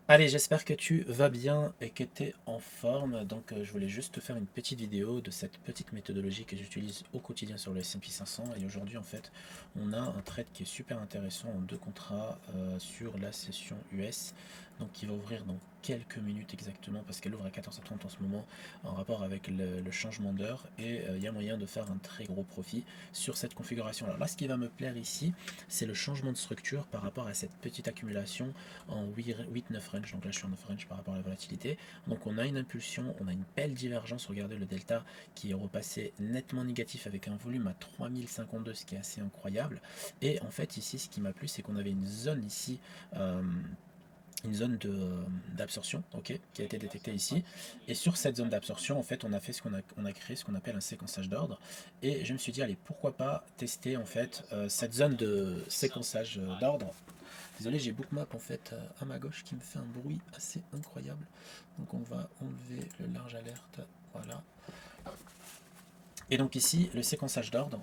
Allez, j'espère que tu vas bien et que tu es en forme. Donc, je voulais juste te faire une petite vidéo de cette petite méthodologie que j'utilise au quotidien sur le S&P 500. Et aujourd'hui, en fait, on a un trade qui est super intéressant en deux contrats sur la session US. Donc, qui va ouvrir dans quelques minutes exactement parce qu'elle ouvre à 14h30 en ce moment en rapport avec le changement d'heure. Et il y a moyen de faire un très gros profit sur cette configuration. Alors là, ce qui va me plaire ici, c'est le changement de structure par rapport à cette petite accumulation en 8-9 range, donc là je suis en 9 range par rapport à la volatilité. Donc on a une impulsion, on a une belle divergence, regardez le delta qui est repassé nettement négatif avec un volume à 3052, ce qui est assez incroyable. Et en fait ici ce qui m'a plu c'est qu'on avait une zone ici, euh, une zone d'absorption, ok, qui a été détectée ici. Et sur cette zone d'absorption, en fait, on a fait on a créé ce qu'on appelle un séquençage d'ordre. Et je me suis dit, allez, pourquoi pas tester en fait cette zone de séquençage d'ordre. Désolé, j'ai Bookmap en fait à ma gauche qui me fait un bruit assez incroyable. Donc on va enlever le large alerte. Voilà. Et donc ici, le séquençage d'ordre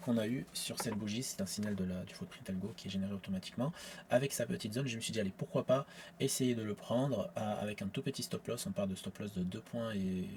qu'on a eu sur cette bougie, c'est un signal du footprint algo qui est généré automatiquement. Avec sa petite zone, je me suis dit, allez, pourquoi pas essayer de le prendre avec un tout petit stop loss. On part de stop loss de 2 points et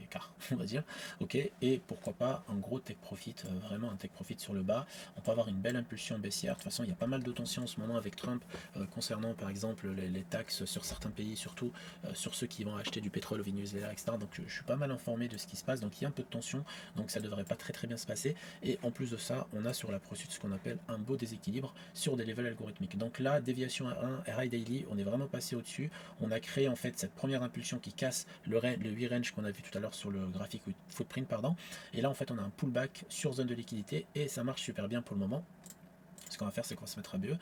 quart, on va dire. Ok, et pourquoi pas un gros take profit, vraiment un take profit sur le bas. On peut avoir une belle impulsion baissière. De toute façon, il y a pas mal de tensions en ce moment avec Trump concernant par exemple les taxes sur certains pays, surtout sur ceux qui vont acheter du pétrole au Venezuela, etc. Donc je suis pas mal informé de ce qui se passe. Donc il y a un peu de tension, donc ça devrait pas très bien se passer. Et en plus de ça, on a sur la ProSud ce qu'on appelle un beau déséquilibre sur des levels algorithmiques. Donc là, déviation à 1, RI Daily, on est vraiment passé au-dessus. On a créé en fait cette première impulsion qui casse le 8 range qu'on a vu tout à l'heure sur le graphique footprint, pardon. Et là, en fait, on a un pullback sur zone de liquidité et ça marche super bien pour le moment. Ce qu'on va faire, c'est qu'on va se mettre à BE.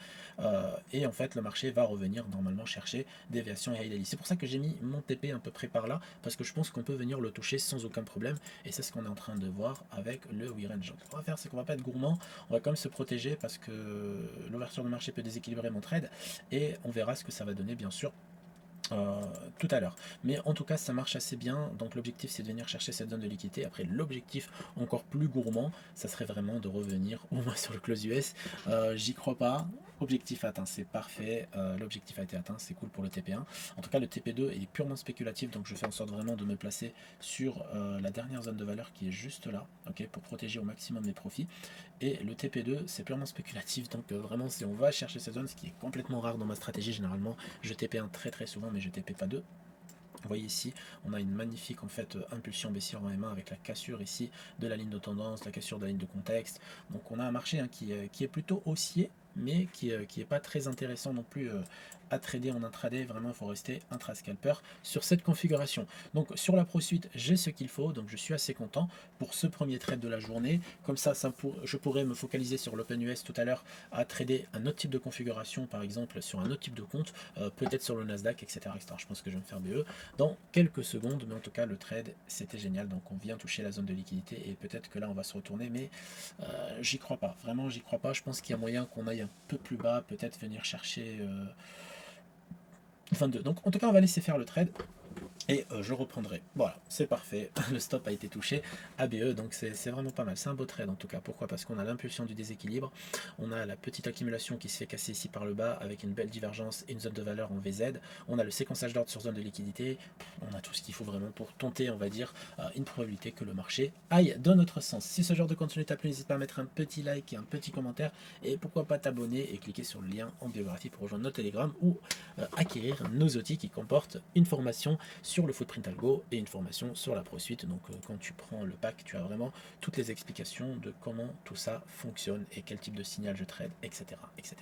Et en fait, le marché va revenir normalement chercher déviation et high daily. C'est pour ça que j'ai mis mon TP à peu près par là, parce que je pense qu'on peut venir le toucher sans aucun problème. Et c'est ce qu'on est en train de voir avec le WeRange. Donc, ce qu'on va faire, c'est qu'on va pas être gourmand. On va quand même se protéger parce que l'ouverture de marché peut déséquilibrer mon trade. Et on verra ce que ça va donner, bien sûr, euh, tout à l'heure. Mais en tout cas, ça marche assez bien. Donc l'objectif, c'est de venir chercher cette zone de liquidité. Après, l'objectif encore plus gourmand, ça serait vraiment de revenir au moins sur le close US. J'y crois pas. Objectif atteint, c'est parfait. L'objectif a été atteint, c'est cool pour le TP1. En tout cas, le TP2 est purement spéculatif, donc je fais en sorte vraiment de me placer sur la dernière zone de valeur qui est juste là, ok, pour protéger au maximum mes profits. Et le TP2, c'est purement spéculatif, donc vraiment, si on va chercher cette zone, ce qui est complètement rare dans ma stratégie, généralement, je TP1 très souvent, mais je TP pas 2. Vous voyez ici, on a une magnifique en fait impulsion baissière en M1 avec la cassure ici de la ligne de tendance, la cassure de la ligne de contexte. Donc on a un marché qui est plutôt haussier, mais qui est pas très intéressant non plus à trader en intraday. Vraiment, il faut rester intra-scalper sur cette configuration. Donc sur la ProSuite, j'ai ce qu'il faut, donc je suis assez content pour ce premier trade de la journée. Comme ça, je pourrais me focaliser sur l'Open US tout à l'heure à trader un autre type de configuration, par exemple sur un autre type de compte, peut-être sur le Nasdaq, etc., etc. Je pense que je vais me faire BE dans quelques secondes, mais en tout cas le trade c'était génial. Donc on vient toucher la zone de liquidité et peut-être que là on va se retourner, mais j'y crois pas, vraiment j'y crois pas. Je pense qu'il y a moyen qu'on aille un peu plus bas, peut-être venir chercher 22. Donc en tout cas on va laisser faire le trade et je reprendrai. Voilà, c'est parfait. Le stop a été touché. ABE, donc c'est vraiment pas mal. C'est un beau trade en tout cas. Pourquoi? Parce qu'on a l'impulsion du déséquilibre. On a la petite accumulation qui se fait casser ici par le bas avec une belle divergence et une zone de valeur en VZ. On a le séquençage d'ordre sur zone de liquidité. On a tout ce qu'il faut vraiment pour tenter, on va dire, une probabilité que le marché aille dans notre sens. Si ce genre de contenu t'a plu, n'hésite pas à mettre un petit like et un petit commentaire. Et pourquoi pas t'abonner et cliquer sur le lien en biographie pour rejoindre notre Telegram ou acquérir nos outils qui comportent une formation sur le footprint algo et une formation sur la ProSuite. Donc quand tu prends le pack, tu as vraiment toutes les explications de comment tout ça fonctionne et quel type de signal je trade, etc. etc.